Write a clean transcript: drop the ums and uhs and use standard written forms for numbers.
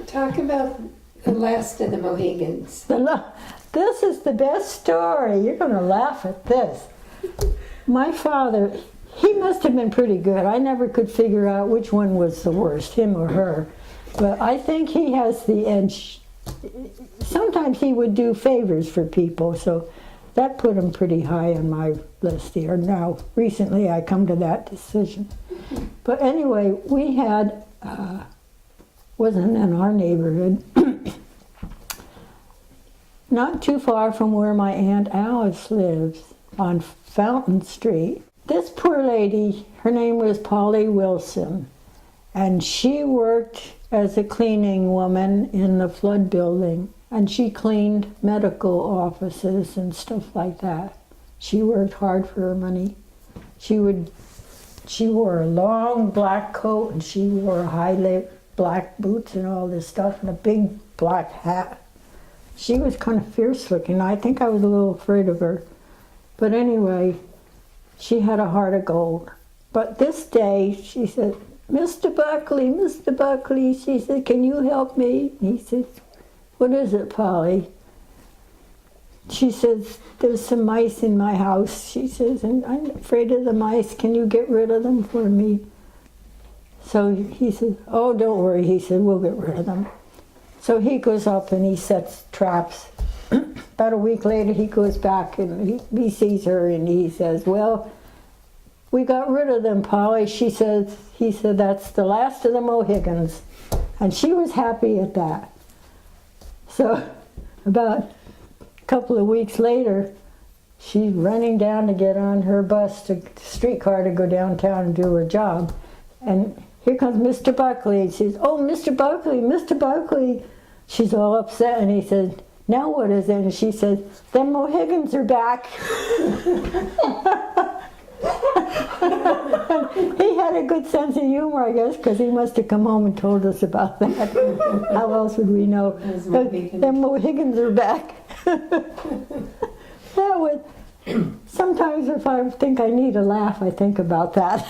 Talk about the last of the Mohicans. This is the best story. You're going to laugh at this. My father, he must have been pretty good. I never could figure out which one was the worst, him or her. But I think he has the edge. Sometimes he would do favors for people, so that put him pretty high on my list here. Now, recently I come to that decision. But anyway, we had, wasn't in our neighborhood, not too far from where my Aunt Alice lives, on Fountain Street. This poor lady, her name was Polly Wilson, and she worked as a cleaning woman in the flood building, and she cleaned medical offices and stuff like that. She worked hard for her money. She wore a long black coat, and she wore high black boots and all this stuff, and a big black hat. She was kind of fierce looking. I think I was a little afraid of her. But anyway, she had a heart of gold. But this day, she said, Mr. Buckley, she said, can you help me? He said, what is it, Polly? She says, there's some mice in my house. She says, and I'm afraid of the mice. Can you get rid of them for me? So he said, oh, don't worry. He said, we'll get rid of them. So he goes up and he sets traps. About a week later, he goes back and he sees her and he says, well, we got rid of them, Polly. He said, that's the last of the Mohicans. And she was happy at that. So about a couple of weeks later, she's running down to get on her streetcar to go downtown and do her job. And here comes Mr. Buckley. She says, oh, Mr. Buckley. She's all upset, and he said, now what is it? And she says, them Mohicans are back. He had a good sense of humor, I guess, because he must have come home and told us about that. How else would we know? Them Mohicans are back. Sometimes if I think I need a laugh, I think about that.